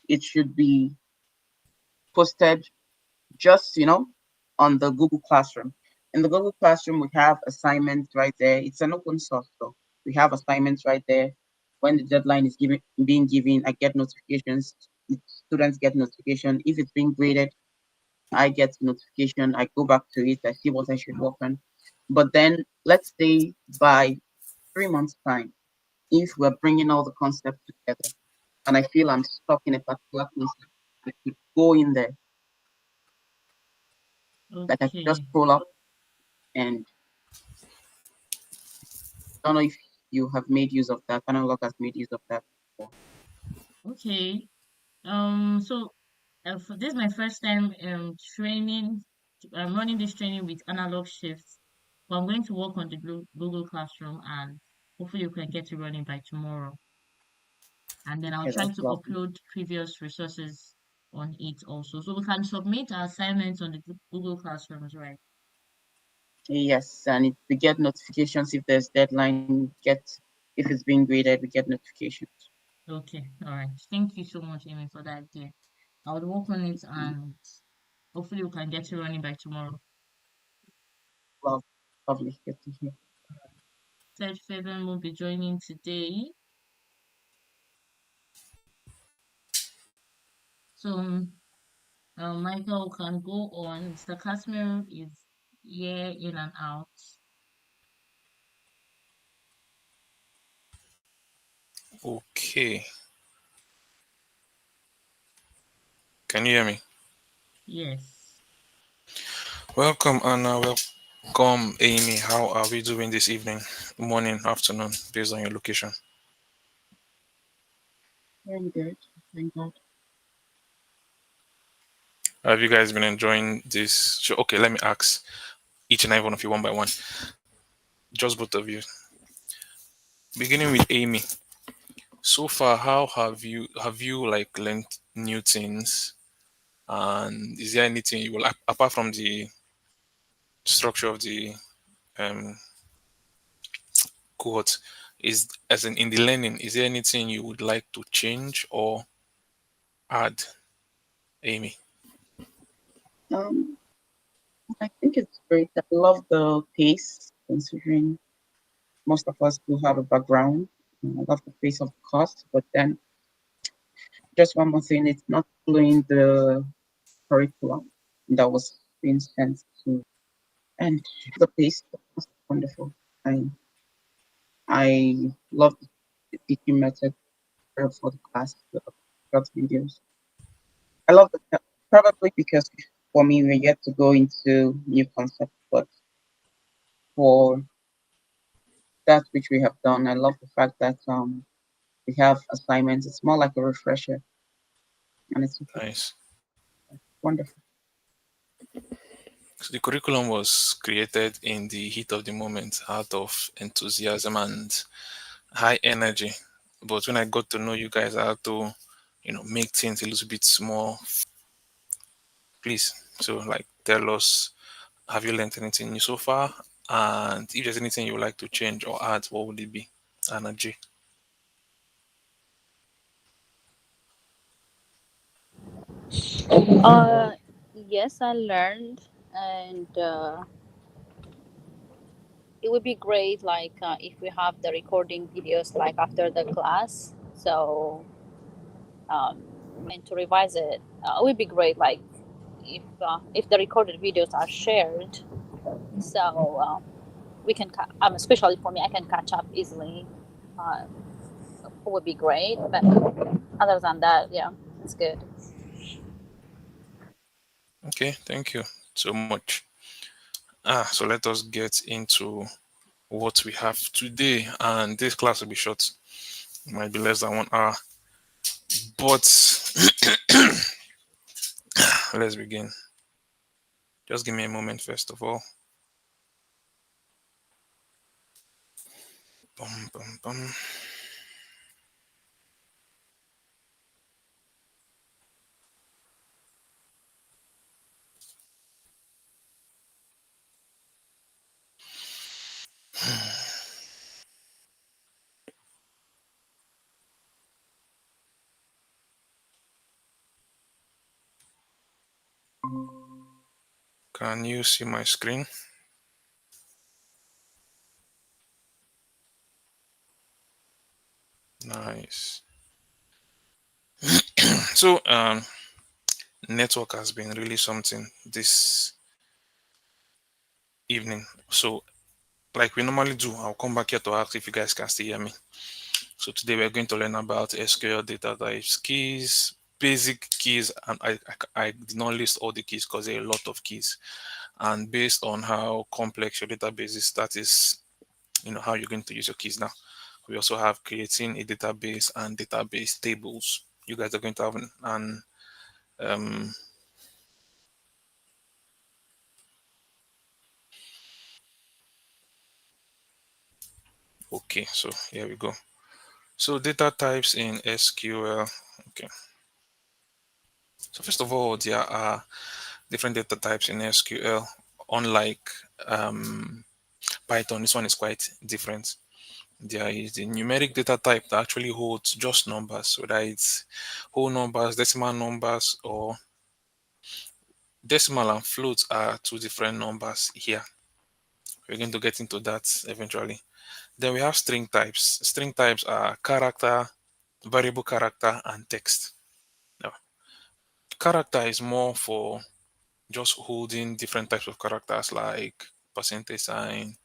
it should be posted just, on the Google Classroom. In the Google Classroom, we have assignments right there. It's an open source, so we have assignments right there. When the deadline is being given, I get notifications. Students get notification. If it's being graded, I get notification. I go back to it. I see what I should work on. But then, let's say by 3 months' time, if we're bringing all the concepts together, and I feel I'm stuck in a particular concept, I could go in there, like I could just Okay. scroll up and I don't know if you have made use of that. Analog has made use of that before. Okay. So this is my first time training. I'm running this training with analog shifts. But I'm going to work on the Google Classroom and hopefully you can get it running by tomorrow. And then I'll Okay, try that's to lovely. upload previous resources on it also. So we can submit our assignments on the Google Classrooms, right? Yes, and we get notifications if there's deadline. Get if it's being graded, we get notifications. Okay, all right. Thank you so much, Amy, for that idea. I'll work on it and hopefully we can get it running by tomorrow. Love, lovely. Good to hear. Third Fabian will be joining today. So Michael can go on. Mr. Casimir is here in and out. Okay. Can you hear me? Yes. Welcome, Anna. Welcome, Amy. How are we doing this evening, morning, afternoon, based on your location? Very good. Thank God. Have you guys been enjoying this show? Okay, let me ask each and every one of you one by one. Just both of you. Beginning with Amy. So far, how have you like learned new things? And is there anything you will apart from the structure of the um cohort? Is as in the learning, is there anything you would like to change or add, Amy? Um, I think it's great. I love the pace, considering most of us do have a background. I love the pace of the course, but then just one more thing, it's not following the curriculum that was being sent to, and the pace was wonderful. I I love the teaching method for the class, the short videos. I love the probably because for me we're yet to go into new concepts, but for that which we have done, I love the fact that we have assignments. It's more like a refresher, and it's Nice. wonderful. So the curriculum was created in the heat of the moment, out of enthusiasm and high energy. But when I got to know you guys, I had to, make things a little bit more. Please, so like, tell us, have you learned anything new so far? And if there's anything you would like to change or add, what would it be? Energy. Uh, yes, I learned, and it would be great, like if we have the recording videos, like after the class. So, and to revise it, it would be great, like if the recorded videos are shared, so we can, especially for me, I can catch up easily. Uh, would be great, but other than that, yeah, it's good. Okay, thank you so much. So let us get into what we have today. And this class will be short, it might be less than 1 hour. But let's begin. Just give me a moment, first of all. Bum, bum, bum. Can you see my screen? Nice. So network has been really something this evening. So like we normally do, I'll come back here to ask if you guys can still hear me. So today we're going to learn about SQL data types, keys, basic keys, and I did not list all the keys because there are a lot of keys. And based on how complex your database is, that is, how you're going to use your keys now. We also have creating a database and database tables. You guys are going to have an um, okay, so here we go. So data types in SQL. Okay. So first of all, there are different data types in SQL. Unlike Python, this one is quite different. There is the numeric data type that actually holds just numbers, whether it's whole numbers, decimal numbers, or decimal and float are two different numbers here. We're going to get into that eventually. Then we have string types. String types are character, variable character, and text. Now, character is more for just holding different types of characters like percentage sign,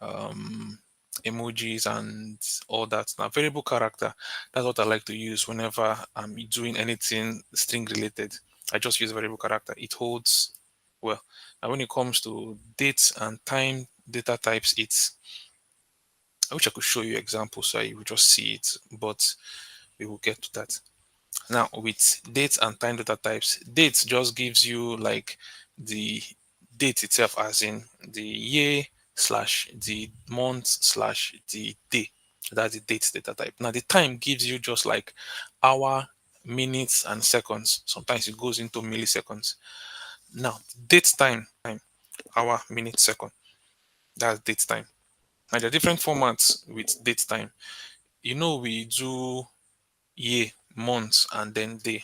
um, emojis, and all that. Now, variable character, that's what I like to use whenever I'm doing anything string related. I just use variable character. It holds well. Now, when it comes to dates and time data types, I wish I could show you examples so you would just see it, but we will get to that. Now, with dates and time data types, dates just gives you like the date itself, as in the year slash the month slash the day. That's the date data type. Now, the time gives you just like hour, minutes, and seconds. Sometimes it goes into milliseconds. Now, date time, hour, minute, second. That's date time. Now, there are different formats with date time. We do year, month, and then day.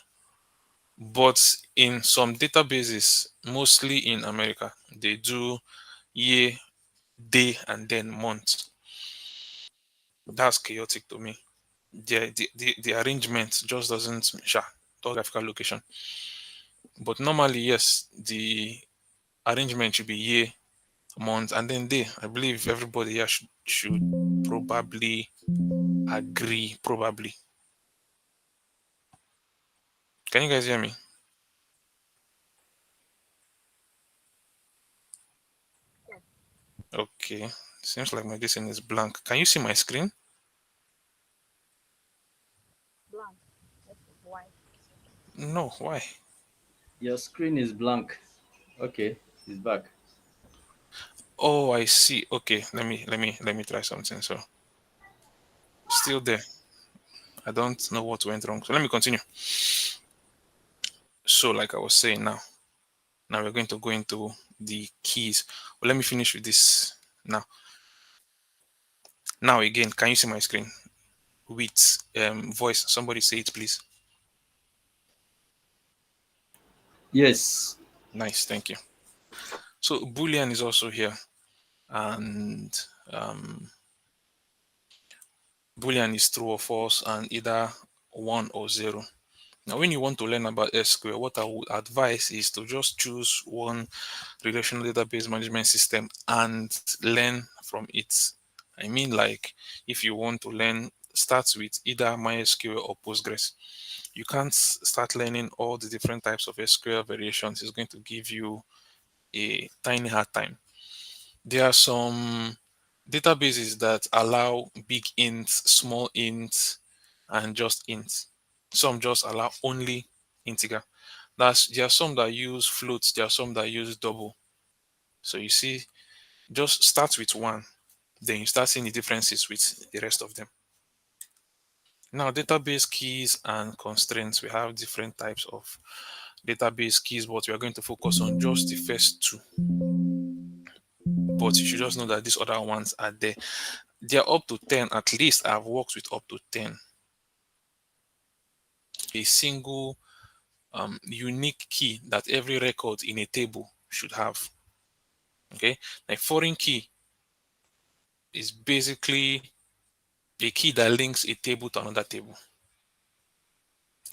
But in some databases, mostly in America, they do year, day, and then month. That's chaotic to me. The arrangement just doesn't sure geographical location. But normally, yes, the arrangement should be year, month, and then day. I believe everybody here should probably agree. Probably. Can you guys hear me? Okay. Seems like my distance is blank. Can you see my screen? Blank. That's why. No. Why? Your screen is blank. Okay, it's back. Oh, I see. Okay, let me try something. So still there. I don't know what went wrong. So let me continue. So like I was saying now we're going to go into the keys. Well, let me finish with this now. Now again, can you see my screen with voice? Somebody say it, please. Yes. Nice, thank you. So Boolean is also here, and um, Boolean is true or false, and either 1 or 0. Now, when you want to learn about SQL, what I would advise is to just choose one relational database management system and learn from it. I mean, like if you want to learn, start with either MySQL or Postgres. You can't start learning all the different types of SQL variations. It's going to give you a tiny hard time. There are some databases that allow big ints, small ints, and just ints. Some just allow only integer. There are some that use floats, there are some that use double. So you see, just start with one, then you start seeing the differences with the rest of them. Now, database keys and constraints. We have different types of database keys, but we are going to focus on just the first two. But you should just know that these other ones are there. They are up to 10. At least I've worked with up to 10. A single unique key that every record in a table should have. Okay, a foreign key is basically a key that links a table to another table.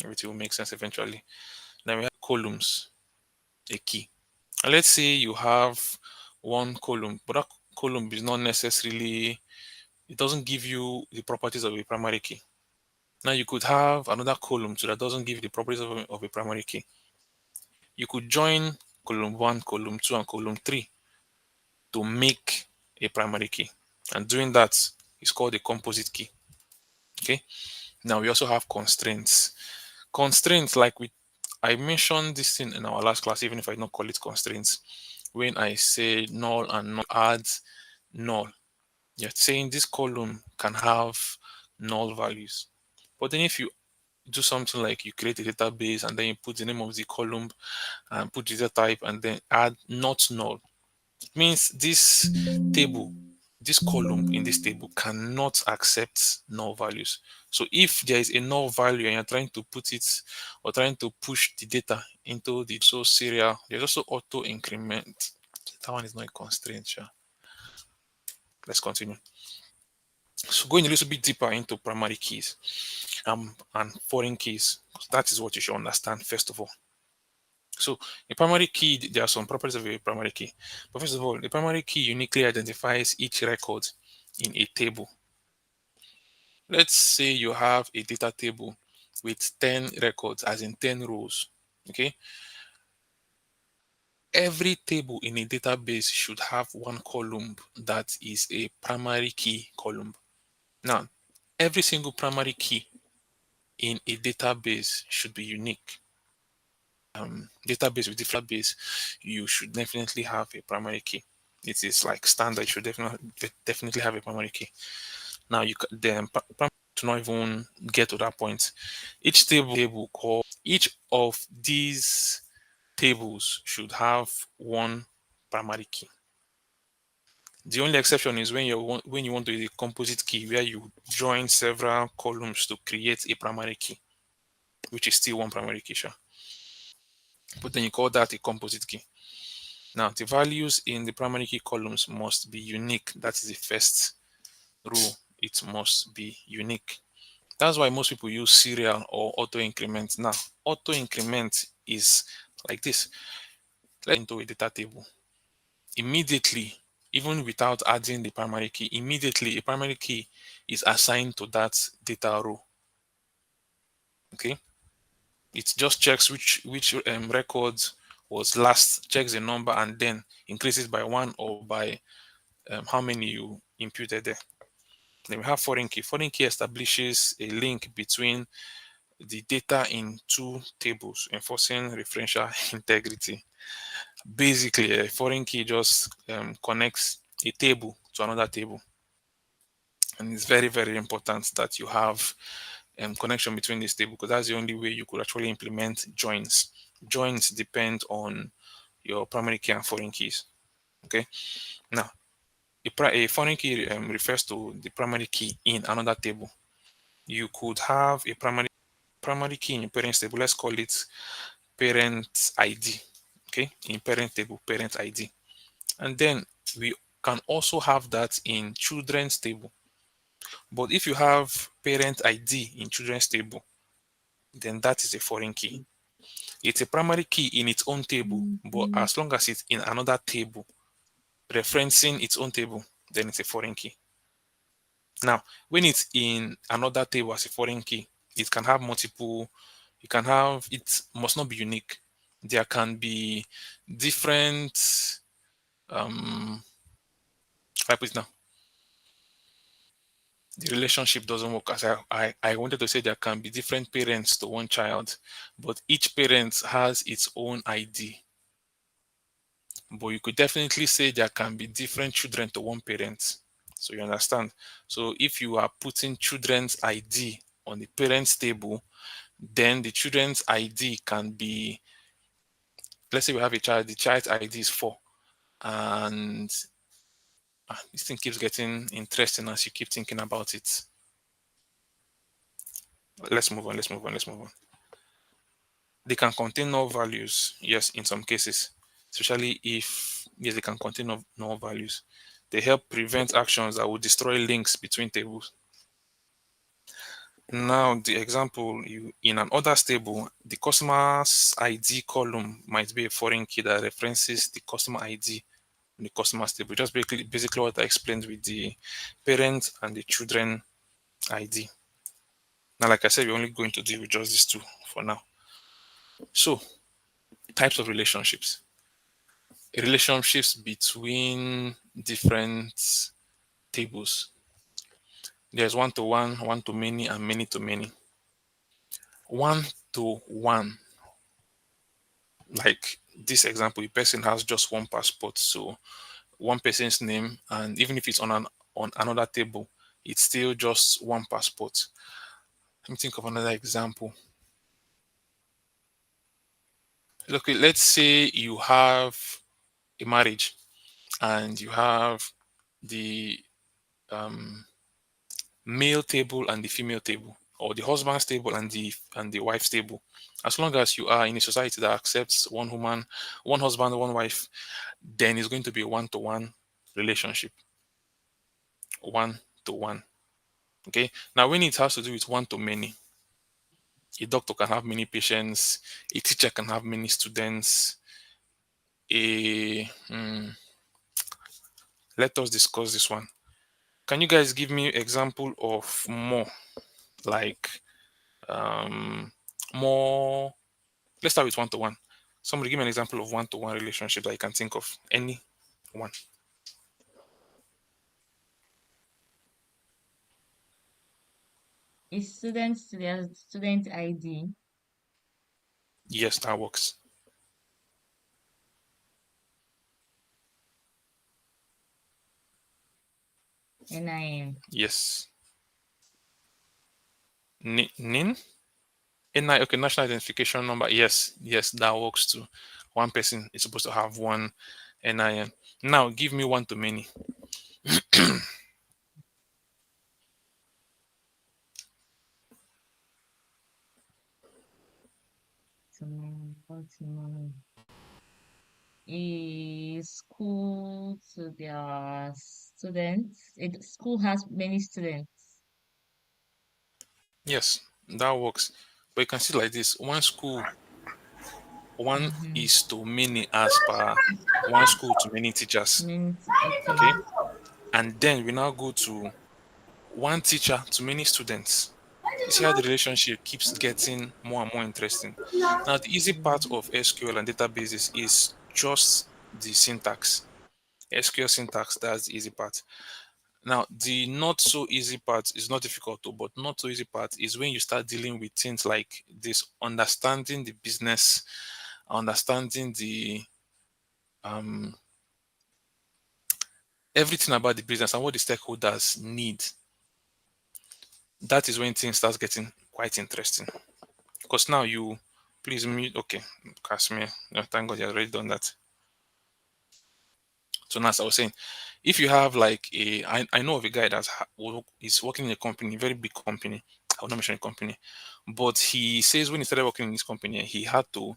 Everything will make sense eventually. Then we have columns, a key. And let's say you have one column, but that column is not necessarily, it doesn't give you the properties of a primary key. Now you could have another column so that doesn't give you the properties of a primary key. You could join column 1, column 2, and column 3 to make a primary key. And doing that is called a composite key. Okay. Now we also have constraints. Constraints, like I mentioned this thing in our last class, even if I don't call it constraints. When I say null and null, add null, you're saying this column can have null values. But then if you do something like you create a database and then you put the name of the column and put the data type and then add not null, it means this table, this column in this table cannot accept null values. So if there is a null value and you're trying to put it or trying to push the data into the so serial, there's also auto increment. That one is not a constraint. Sure. Let's continue. So going a little bit deeper into primary keys and foreign keys, that is what you should understand first of all. So a primary key, there are some properties of a primary key. But first of all, the primary key uniquely identifies each record in a table. Let's say you have a data table with 10 records, as in 10 rows. Okay. Every table in a database should have one column that is a primary key column. Now, every single primary key in a database should be unique. Database with different base, you should definitely have a primary key. It is like standard. You should definitely have a primary key. Now you then to not even get to that point. Each table call each of these tables should have one primary key. The only exception is when you want to use a composite key where you join several columns to create a primary key, which is still one primary key, sure. But then you call that a composite key. Now, the values in the primary key columns must be unique. That is the first rule. It must be unique. That's why most people use serial or auto increment. Now, auto increment is like this. Let's into a data table. Immediately, even without adding the primary key, immediately a primary key is assigned to that data row. Okay. It just checks which record was last, checks the number, and then increases by 1 or by how many you imputed there. Then we have foreign key. Foreign key establishes a link between the data in two tables, enforcing referential integrity. Basically, a foreign key just connects a table to another table. And it's very, very important that you have connection between this table, because that's the only way you could actually implement joins. Joins depend on your primary key and foreign keys. Okay. Now, a foreign key refers to the primary key in another table. You could have a primary key in your parents table. Let's call it parent ID. Okay, in parent table, parent ID. And then we can also have that in children's table. But if you have parent ID in children's table, then that is a foreign key. It's a primary key in its own table, but as long as it's in another table, referencing its own table, then it's a foreign key. Now, when it's in another table as a foreign key, it can have multiple, it must not be unique. There can be different, how I put it now, the relationship doesn't work as I wanted to say there can be different parents to one child, but each parent has its own ID. But you could definitely say there can be different children to one parent. So you understand. So if you are putting children's ID on the parents table, then the children's ID can be, let's say we have a child, the child's ID is 4. And this thing keeps getting interesting as you keep thinking about it. Let's move on, let's move on. They can contain null values, yes, in some cases. especially if yes, they can contain null values. They help prevent actions that will destroy links between tables. Now, the example you in an others table, the customer's ID column might be a foreign key that references the customer ID in the customer's table. Just basically what I explained with the parent and the children ID. Now, like I said, we're only going to deal with just these two for now. So, types of relationships. Relationships between different tables. There's one to one to many, and many to many. One to one, like this example, the person has just one passport, so one person's name, and even if it's on another table, it's still just one passport. Let me think of another example. Okay, let's say you have a marriage and you have the um, male table and the female table, or the husband's table and the wife's table. As long as you are in a society that accepts one woman, one husband, one wife, then it's going to be a one-to-one relationship. One to one. Okay. Now, when it has to do with one to many, a doctor can have many patients, a teacher can have many students. Let us discuss this one. Can you guys give me example of more, like um more? Let's start with one to one. Somebody give me an example of one to one relationship that you can think of. Any one? A student to their student ID, Yes, that works. NIN. Yes. Nin? NI, okay, national identification number. Yes, yes, that works too. One person is supposed to have one NIN. Now, give me one to many. Tomorrow. A school to their students. A school has many students. Yes, that works. But you can see like this: one school, one Mm-hmm. is to many as per one school to many teachers. Okay. Okay, and then we now go to one teacher to many students. You see how the relationship keeps getting more and more interesting. Now, the easy part Mm-hmm. of SQL and databases is just the syntax. SQL syntax, that's the easy part. Now, the not so easy part is not difficult, though, but not so easy part is when you start dealing with things like this, understanding the business, understanding the um everything about the business and what the stakeholders need. That is when things start getting quite interesting. Because now you please mute. Okay, Casimir. No, thank God you already done that. So now, as I was saying, if you have like I know of a guy is working in a company, very big company. I will not mention a company, but he says when he started working in this company, he had to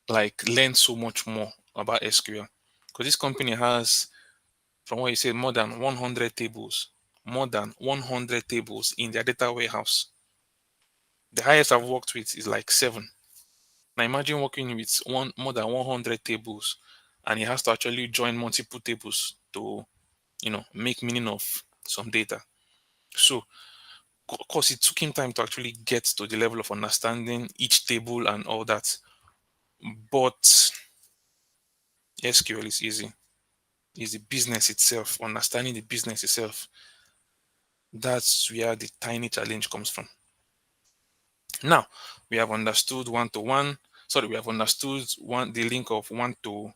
like learn so much more about SQL because this company has, from what he said, more than 100 tables, more than 100 tables in their data warehouse. The highest I've worked with is like seven. Now imagine working with one more than 100 tables, and he has to actually join multiple tables to make meaning of some data. So of course it took him time to actually get to the level of understanding each table and all that. But SQL is easy. It's the business itself, understanding the business itself. That's where the tiny challenge comes from. Now we have understood one to one. Sorry, we have understood one the link of one to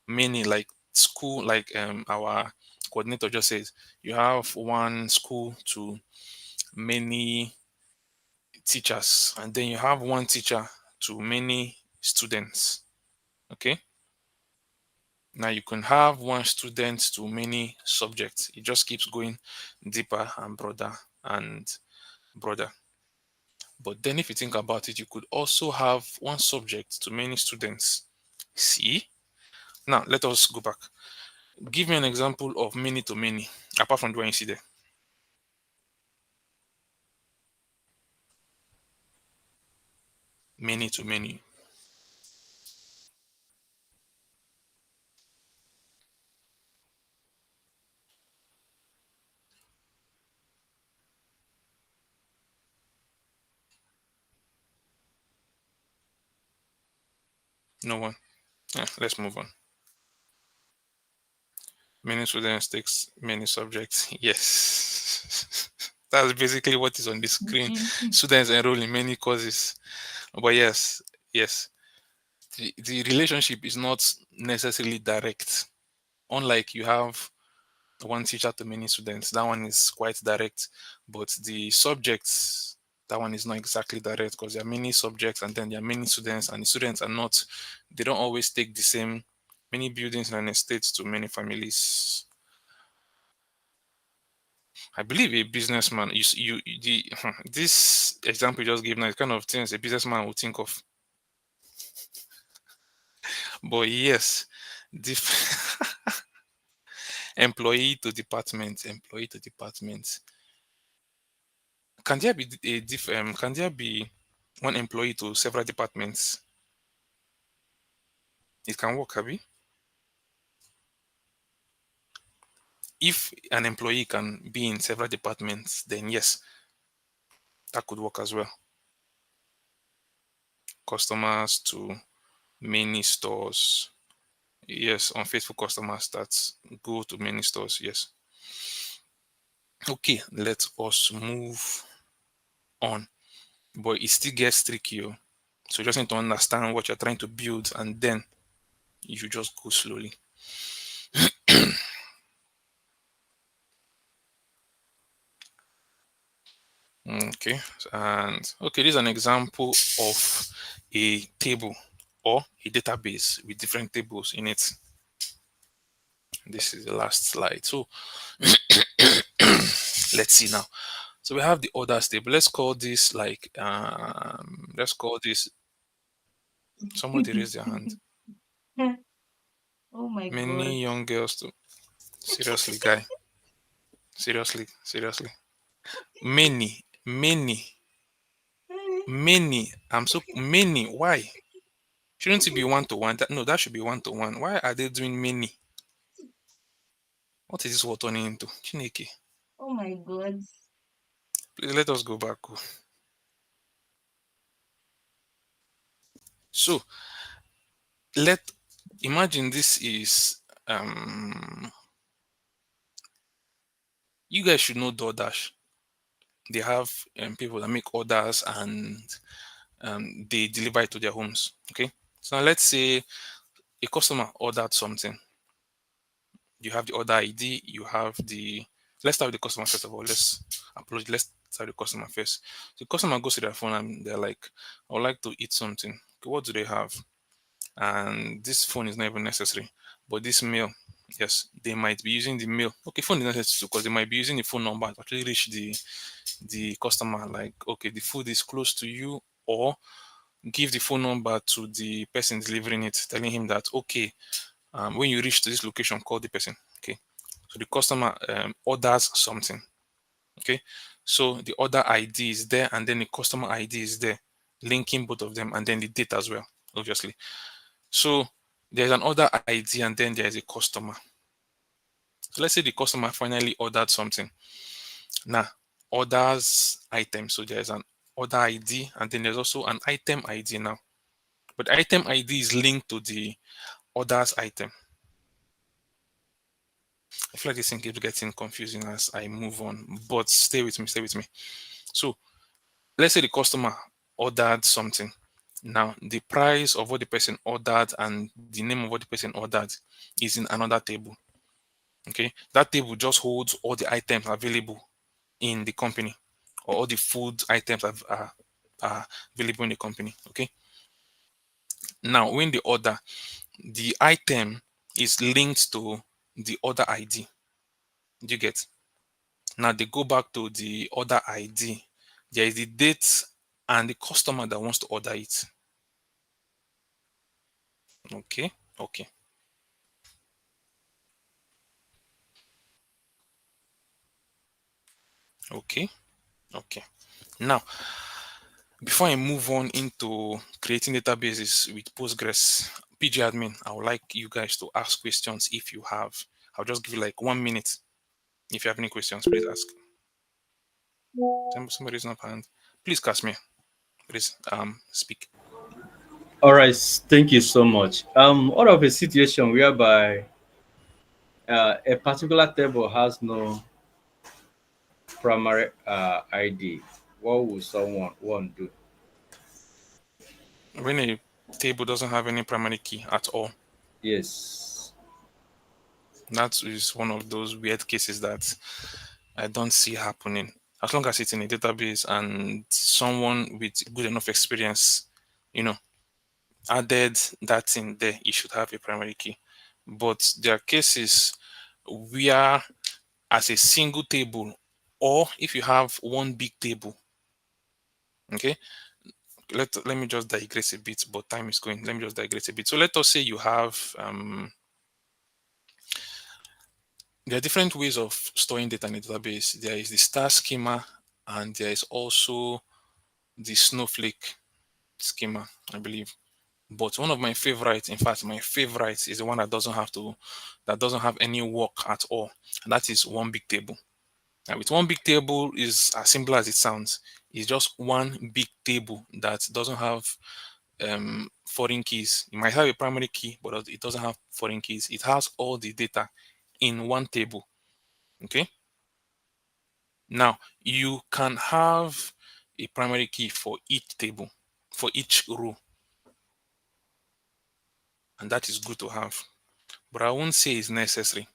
many, like school, like our coordinator just says, you have one school to many teachers, and then you have one teacher to many students. Okay. Now you can have one student to many subjects. It just keeps going deeper and broader and broader. But then if you think about it, you could also have one subject to many students. See? Now let us go back. Give me an example of many to many, apart from the one you see there. Many to many. No one. Yeah, let's move on. Many students takes many subjects. Yes. That's basically what is on the screen. Okay. Students enroll in many courses. But yes, yes. The relationship is not necessarily direct. Unlike you have one teacher to many students, that one is quite direct. But the subjects, that one is not exactly direct because there are many subjects and then there are many students, and the students are not, they don't always take the same many buildings in an estate to many families. I believe a businessman, the this example you just gave now is kind of things a businessman would think of. But yes, employee to department. Can there be can there be one employee to several departments? It can work, Abby. If an employee can be in several departments, then yes, that could work as well. Customers to many stores. Yes, unfaithful customers that go to many stores. Yes. Okay, let us move on. But it still gets tricky. Oh. So you just need to understand what you're trying to build and then you just go slowly. Okay, and okay, this is an example of a table or a database with different tables in it. This is the last slide. So let's see now. So we have the orders table. Let's call this like let's call this somebody raise their hand. Oh my God. Many young girls to seriously, guy. Seriously. Many. I'm so many. Why? Shouldn't it be one to one? No, that should be one to one. Why are they doing many? What is this war turning into? Chineke. Oh my God. Please let us go back. Oh. So let imagine this is you guys should know DoorDash. They have people that make orders and they deliver it to their homes. Okay. So now let's say a customer ordered something. You have the order ID, you have the let's start with the customer first of all. Let's start with the customer first. The customer goes to their phone and they're like, I would like to eat something. Okay, what do they have? And this phone is not even necessary. But this mail, yes, they might be using the mail. Okay, phone is necessary because they might be using the phone number to actually reach the customer. Like, okay, the food is close to you, or give the phone number to the person delivering it, telling him that okay, when you reach to this location, call the person. Okay, so the customer orders something. Okay, so the order ID is there, and then the customer ID is there, linking both of them, and then the date as well, obviously. So there's an order ID, and then there's a customer. So let's say the customer finally ordered something. Now, orders item. So there's an order ID, and then there's also an item ID now. But item ID is linked to the orders item. I feel like this thing keeps getting confusing as I move on, but stay with me. So let's say the customer ordered something. Now, the price of what the person ordered and the name of what the person ordered is in another table. Okay, that table just holds all the items available in the company, or all the food items are available in the company. Okay, now when they order, the item is linked to the order ID. Do you get? Now they go back to the order ID. There is the date and the customer that wants to order it. Okay, okay, okay, okay. Now, before I move on into creating databases with Postgres, PG admin, I would like you guys to ask questions if you have. I'll just give you like 1 minute. If you have any questions, please ask. Somebody raise up hand. Please cast me. Please speak. All right, thank you so much. Out of a situation whereby a particular table has no primary ID, what would someone want to do? When a table doesn't have any primary key at all, Yes. that is one of those weird cases that I don't see happening. As long as it's in a database and someone with good enough experience, you know, added that in there, you should have a primary key. But there are cases where, as a single table, or if you have one big table, okay, let me just digress a bit, but time is going. Let me just digress a bit. So let us say you have there are different ways of storing data in a database. There is the star schema, and there is also the snowflake schema, I believe. But one of my favorites, in fact, my favorite is the one that doesn't have any work at all, and that is one big table. Now, with one big table is as simple as it sounds. It's just one big table that doesn't have foreign keys. It might have a primary key, but it doesn't have foreign keys. It has all the data in one table. Okay. Now you can have a primary key for each table, for each row, and that is good to have. But I won't say it's necessary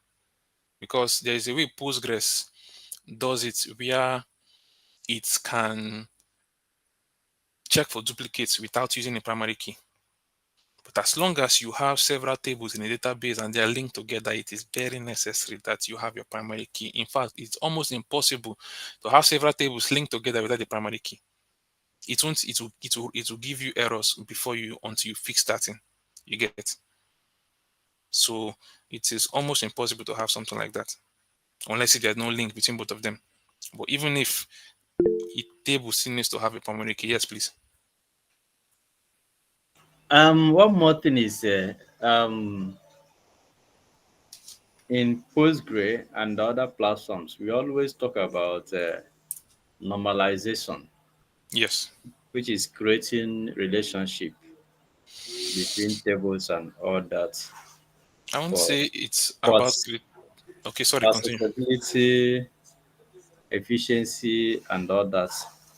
because there is a way Postgres does it where it can check for duplicates without using a primary key. But as long as you have several tables in a database and they are linked together, it is very necessary that you have your primary key. In fact, it's almost impossible to have several tables linked together without a primary key. It won't. It will give you errors before you until you fix that thing. You get. So it is almost impossible to have something like that unless if there's no link between both of them. But even if a table still needs to have a primary key, yes, please. One more thing is in Postgre and other platforms, we always talk about normalization, Yes. which is creating relationship between tables and all that I won't for say it's for about. Okay, sorry. Continue. accessibility, efficiency, and all that.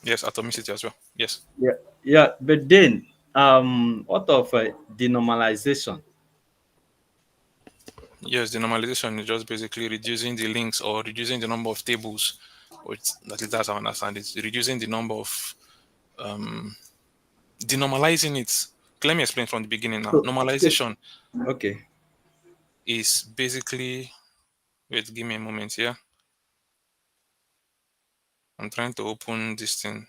Yes, atomicity as well. Yes. Yeah, yeah. But then, what of denormalization? Yes, the normalization is just basically reducing the links or reducing the number of tables, or that's how I understand it. Reducing the number of um denormalizing it. Let me explain from the beginning now. So, Normalization okay. is basically, wait, give me a moment here. I'm trying to open this thing.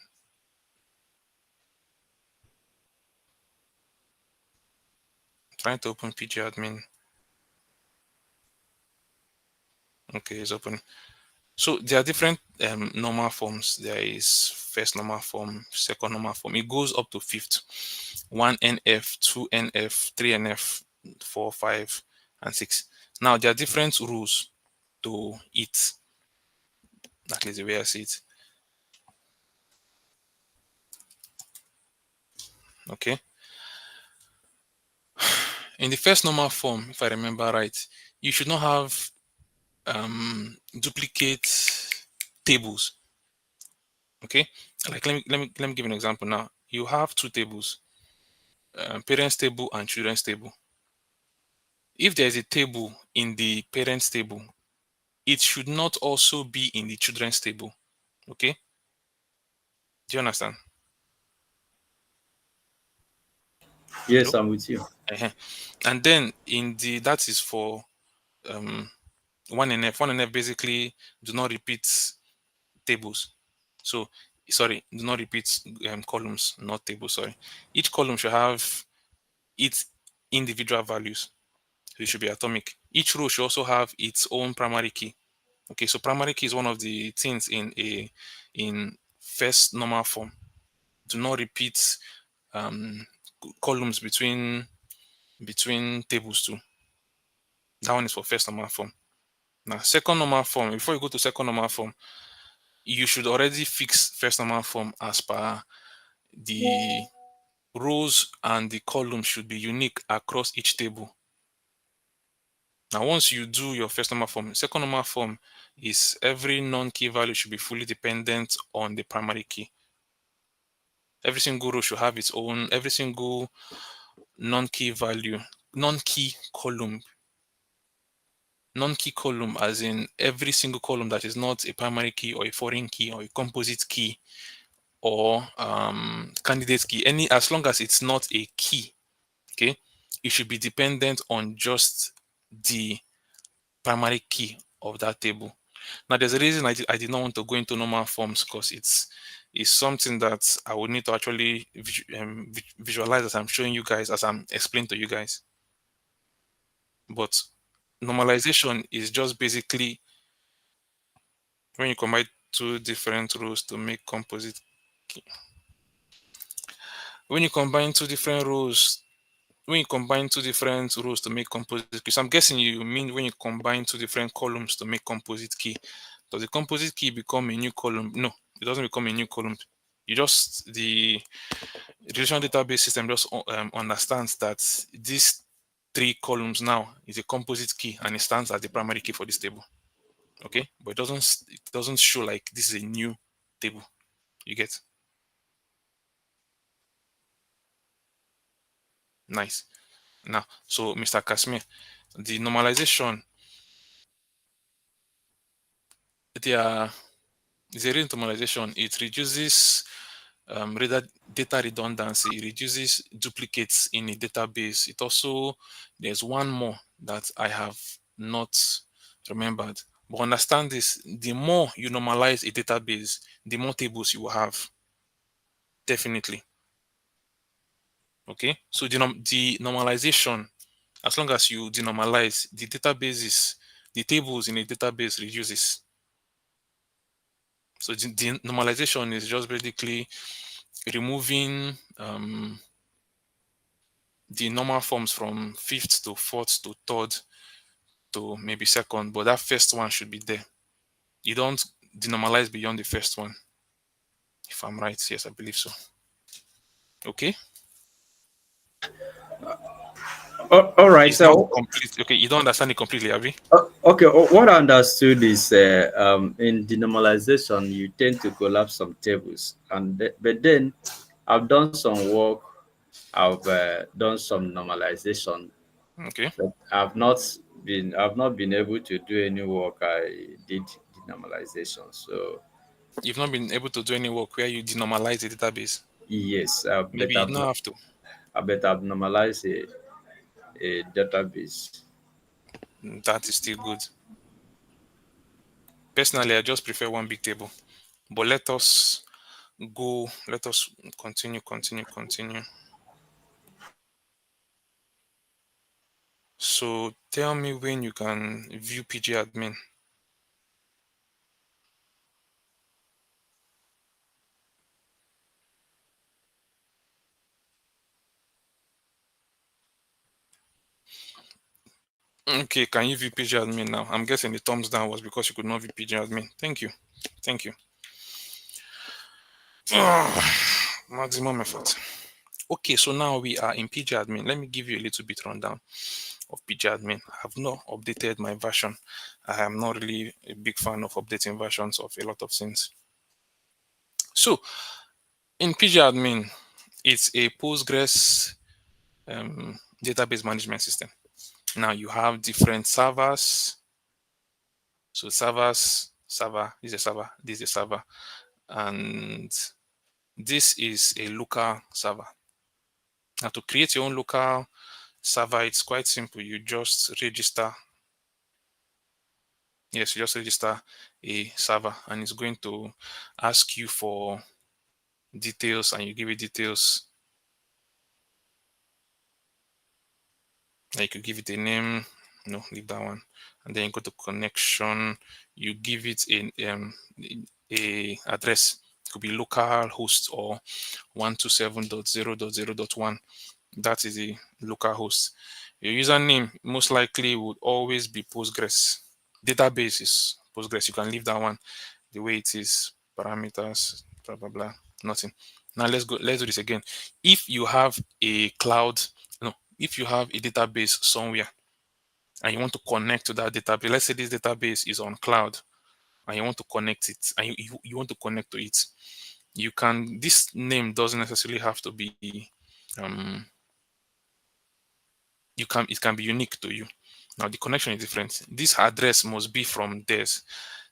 Trying to open PG admin. Okay, it's open. So there are different normal forms. There is first normal form, second normal form. It goes up to fifth. 1NF, 2NF, 3NF, 4, 5, and 6. Now there are different rules to it. That is the way I see it. Okay. In the first normal form, if I remember right, you should not have duplicate tables. Okay. Like let me give an example now. You have two tables, parents table and children's table. If there is a table in the parents table, it should not also be in the children's table. Okay. Do you understand? Yes, Hello? I'm with you. uh And then in the that is for um 1NF. 1NF basically do not repeat tables. So sorry, do not repeat columns, not tables. Sorry. Each column should have its individual values. So it should be atomic. Each row should also have its own primary key. Okay, so primary key is one of the things in first normal form. Do not repeat columns between tables too. That one is for first normal form. Now, second normal form, before you go to second normal form, you should already fix first normal form as per the rows and the columns should be unique across each table. Now, once you do your first normal form, second normal form is every non-key value should be fully dependent on the primary key. Every single row should have its own, every single non-key value, non-key column, non-key column as in every single column that is not a primary key or a foreign key or a composite key or candidate key, any as long as it's not a key, okay, it should be dependent on just the primary key of that table. Now, there's a reason I did not want to go into normal forms because it's something that I would need to actually visualize as I'm showing you guys, as I'm explaining to you guys. But normalization is just basically when you combine two different rows to make composite key. When you combine two different rows, when you combine two different rows to make composite key. So I'm guessing you mean when you combine two different columns to make composite key. Does the composite key become a new column? No, it doesn't become a new column. You just the relational database system just understands that these three columns now is a composite key and it stands as the primary key for this table. Okay, but it doesn't show like this is a new table. You get? Nice. Now, so Mr. Casimir, the normalization, there is a real normalization. It reduces data redundancy, it reduces duplicates in a database. It also, there's one more that I have not remembered. But understand this, the more you normalize a database, the more tables you will have. Definitely. Okay. So the normalization, as long as you denormalize, the databases, the tables in a database reduces. So the normalization is just basically removing the normal forms from fifth to fourth to third to maybe second, but that first one should be there. You don't denormalize beyond the first one. If I'm right, yes, I believe so. Okay. All right. It's not So, complete. Okay, you don't understand it completely, Abby. okay, what I understood is in denormalization, you tend to collapse some tables, but then I've done some work. I've done some normalization, Okay. but I've not been able to do any work. I did denormalization. So You've not been able to do any work where you denormalize the database. yes, Maybe you don't have to. I've normalized a database. That is still good. Personally, I just prefer one big table. But let us continue. So tell me when you can view PG admin. Okay, can you view PG admin now? I'm guessing the thumbs down was because you could not view PG admin. Thank you. Thank you. Maximum effort. Okay, so now we are in PG admin. Let me give you a little bit rundown of PG admin. I have not updated my version. I am not really a big fan of updating versions of a lot of things. So in PG admin, it's a Postgres database management system. Now you have different servers. So server, this is a server, this is a server, and this is a local server. Now to create your own local server, it's quite simple. You just register. Yes, you just register a server and it's going to ask you for details and you give it details. Now you could give it a name. No, leave that one. And then you go to connection. You give it a address. It could be local host or 127.0.0.1. That is the local host. Your username most likely would always be Postgres. Database is Postgres. You can leave that one the way it is. Parameters, blah blah blah. Nothing. Now let's go. Let's do this again. If you have a cloud, no, if you have a database somewhere and you want to connect to that database, let's say this database is on cloud and you want to connect it and you want to connect to it, you can. This name doesn't necessarily have to be. Um, it can be unique to you. Now the connection is different. This address must be from theirs.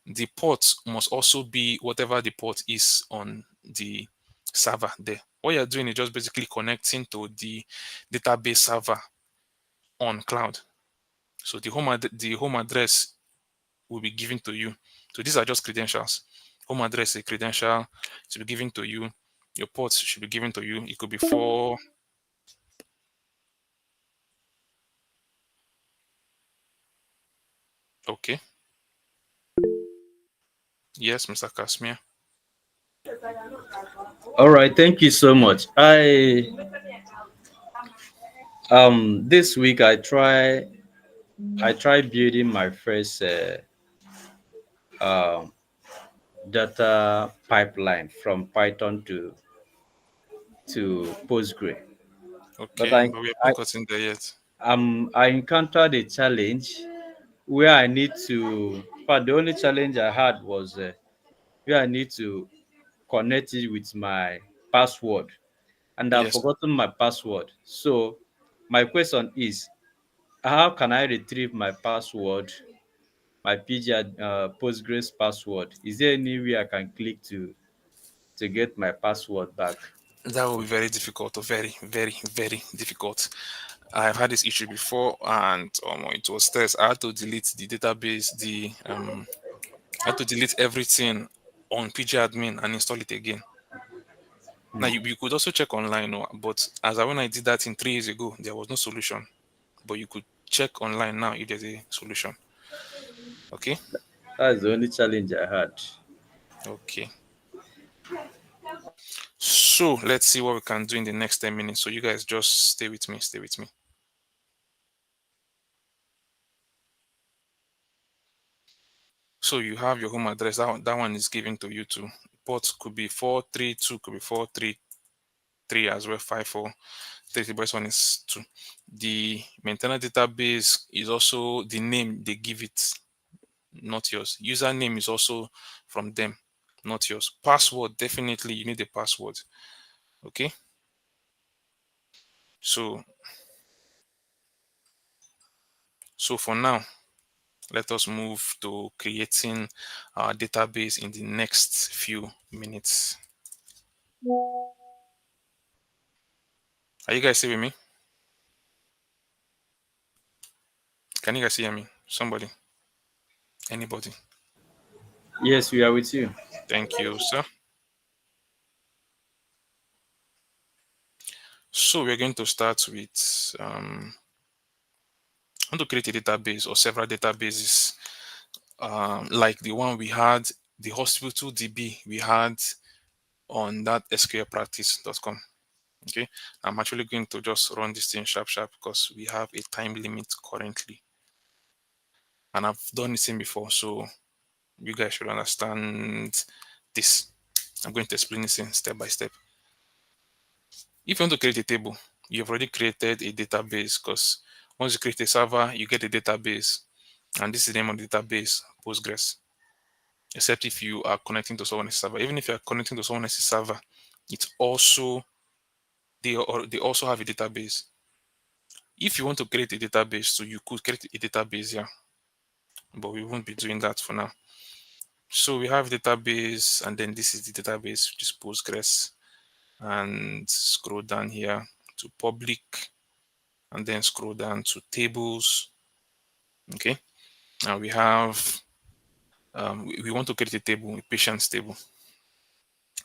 The port must also be whatever the port is on the server there. What you're doing is just basically connecting to the database server on cloud. So the home address will be given to you. So these are just credentials. Home address is a credential to be given to you. Your ports should be given to you. It could be for okay. Yes, Mr. Kashmir. All right, thank you so much. This week I try building my first um data pipeline from Python to Postgre. But Okay, but we have not gotten there yet. I encountered a challenge where I need to. But the only challenge I had was where I need to connect it with my password, and I've Yes, forgotten my password. So my question is, how can I retrieve my password, my Postgres password? Is there any way I can click to get my password back? that will be very difficult, or very, very, very difficult. I've had this issue before, and it was stress. I had to delete the database, I had to delete everything on pgadmin and install it again. Now you could also check online, but when I did that in 3 years ago, there was no solution. But you could check online now if there's a solution. Okay, That's the only challenge I had. okay. So let's see what we can do in the next 10 minutes. So you guys just stay with me. Stay with me. So you have your home address. That one is given to you too. Port could be 432, could be 433 as well, 54. 30, but this one is 2. The maintainer database is also the name they give it, not yours. Username is also from them, not yours. Password, definitely you need a password. Okay. So for now, let us move to creating our database in the next few minutes. Are you guys still with me? Can you guys hear me? Somebody? Anybody? Yes, we are with you. Thank you, sir. So we're going to start with I want to create a database or several databases, like the one we had, the hospital DB we had on that sqlpractice.com. Okay, I'm actually going to just run this thing sharp because we have a time limit currently, and I've done this thing before, so you guys should understand this. I'm going to explain this in step by step. If you want to create a table, you've already created a database, because once you create a server, you get a database, and this is the name of the database, Postgres. Except if you are connecting to someone else's server. Even if you are connecting to someone else's server, it's also they also have a database. If you want to create a database, so you could create a database, yeah, but we won't be doing that for now. So we have database, and then this is the database, which is Postgres, and scroll down here to public, and then scroll down to tables. Okay, now we have we want to create a table, a patients table.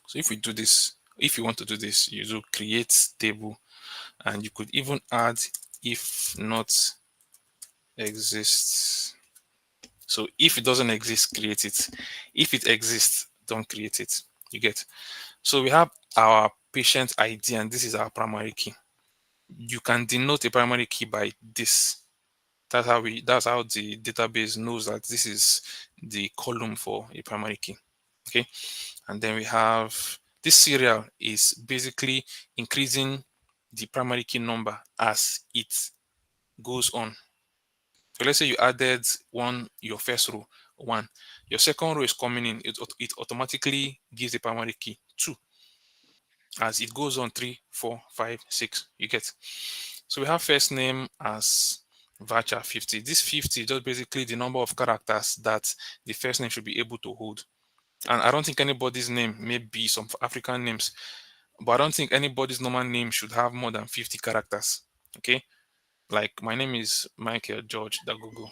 So if you want to do this, you do create table, and you could even add if not exists. So if it doesn't exist, create it. If it exists, don't create it. You get. So we have our patient ID, and this is our primary key. You can denote a primary key by this. That's how the database knows that this is the column for a primary key. Okay. And then we have this serial is basically increasing the primary key number as it goes on. So let's say you added your first row, one. Your second row is coming in, it automatically gives the primary key two. As it goes on, three, four, five, six, you get. So we have first name as Vacha 50. This 50 is just basically the number of characters that the first name should be able to hold. And I don't think anybody's name, may be some African names, but I don't think anybody's normal name should have more than 50 characters. Okay. Like my name is Michael George Dagogo.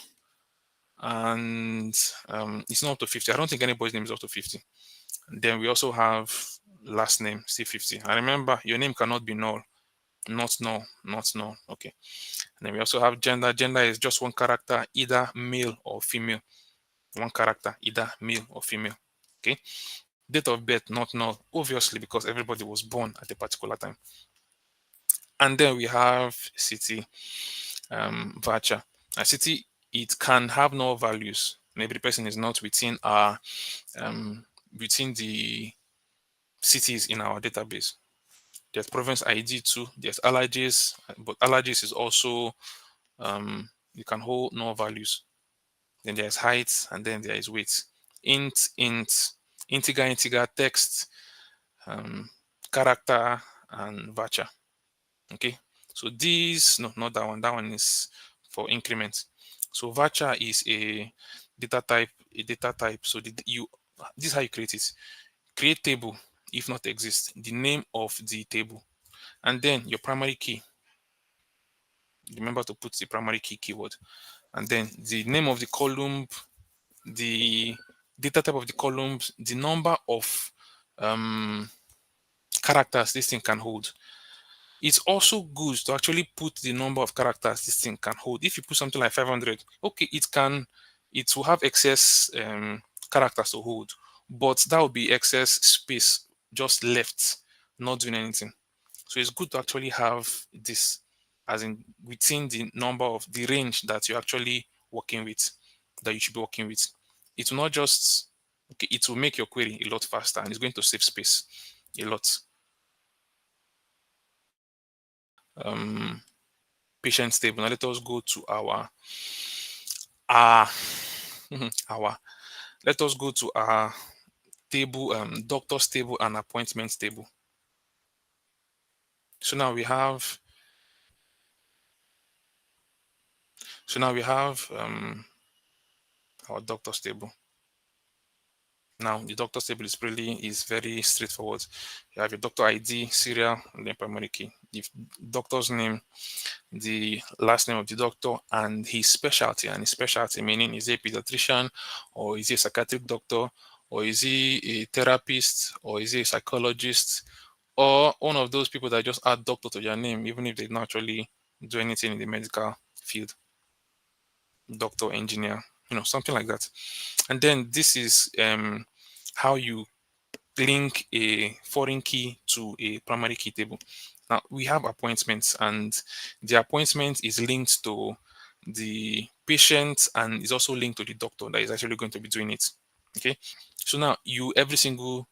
And it's not up to 50. I don't think anybody's name is up to 50. And then we also have last name, C50. And remember, your name cannot be null. Not null, not null. Okay. And then we also have gender. Gender is just one character, either male or female. One character, either male or female. Okay. Date of birth, not null, obviously, because everybody was born at a particular time. And then we have city, voucher. A city, it can have no values. Maybe the person is not within our within the cities in our database. There's province ID too. There's allergies, but allergies is also you can hold no values. Then there's height, and then there is weight. Int, integer, text, um, character, and voucher. Okay, so these, no, not that one. That one is for increment. So voucher is a data type. So this is how you create it. Create table if not exist. The name of the table, and then your primary key. Remember to put the primary key keyword, and then the name of the column, the data type of the columns, the number of um, characters this thing can hold. It's also good to actually put the number of characters this thing can hold. If you put something like 500, okay, it will have excess characters to hold, but that will be excess space just left, not doing anything. So it's good to actually have this as in within the number of the range that you're actually working with, that you should be working with. It will not just, okay, it will make your query a lot faster and it's going to save space a lot. Um, Patients table. Now let us go to our our let us go to our table, doctor's table and appointments table. So now we have our doctor's table. Now the doctor's table is very straightforward. You have your doctor ID, serial, and then primary key. The doctor's name, the last name of the doctor, and his specialty. And his specialty meaning, is he a pediatrician, or is he a psychiatric doctor, or is he a therapist, or is he a psychologist, or one of those people that just add doctor to their name even if they don't actually do anything in the medical field. Doctor, engineer, something like that. And then this is how you link a foreign key to a primary key table. Now we have appointments, and the appointment is linked to the patient and is also linked to the doctor that is actually going to be doing it. Okay, so now every single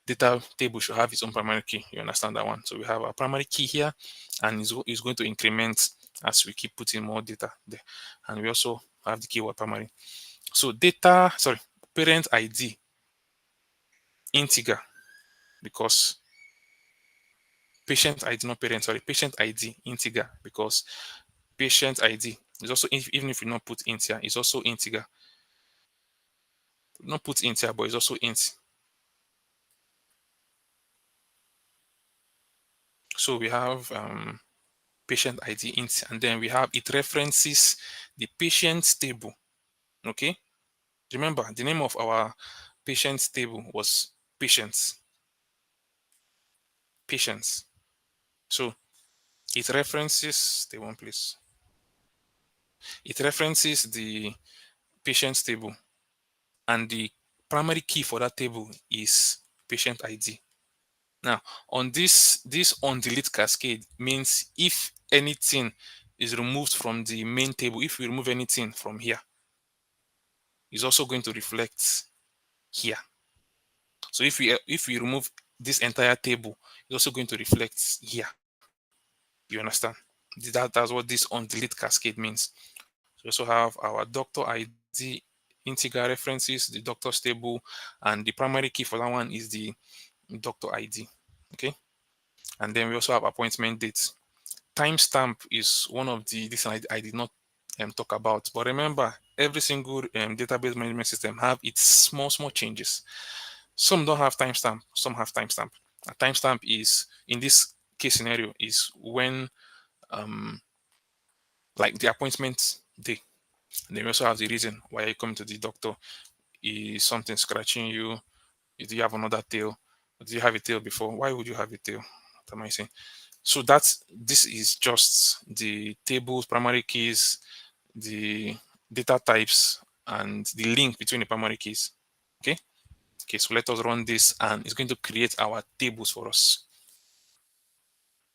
data table should have its own primary key. You understand that one? So we have our primary key here, and it's going to increment as we keep putting more data there. And we also have the keyword primary. So parent ID integer, because patient ID, not parent, sorry, patient ID integer, because patient ID is also, even if you not put int here, it's also integer. Not put int here, but it's also int. So we have patient ID int, and then we have it references the patient table. Okay, remember the name of our patient table was patients. So It references, stay one place. It references the patient's table, and the primary key for that table is patient ID. Now, on this on delete cascade means if anything is removed from the main table, if we remove anything from here, it's also going to reflect here. So if we remove this entire table, it's also going to reflect here. You understand? That's what this on delete cascade means. So we also have our doctor ID integer references, the doctor's table, and the primary key for that one is the doctor ID. Okay. And then we also have appointment dates. Timestamp is one of the this I did not talk about, but remember every single database management system have its small changes. Some don't have timestamp, some have timestamp. A timestamp is in this case scenario is when like the appointment day. And then we also have the reason why you come to the doctor. Is something scratching you? Do you have another tail? Do you have a tail before? Why would you have a tail? What am I saying? So this is just the tables, primary keys, the data types, and the link between the primary keys. Okay. Okay. So let us run this, and it's going to create our tables for us.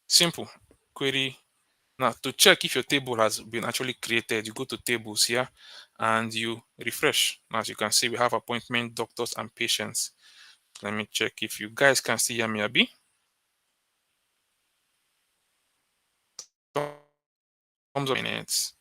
Simple query. Now to check if your table has been actually created, you go to tables here and you refresh. Now, as you can see, we have appointment, doctors, and patients. Let me check if you guys can still hear me, Abi. Thumbs up minutes.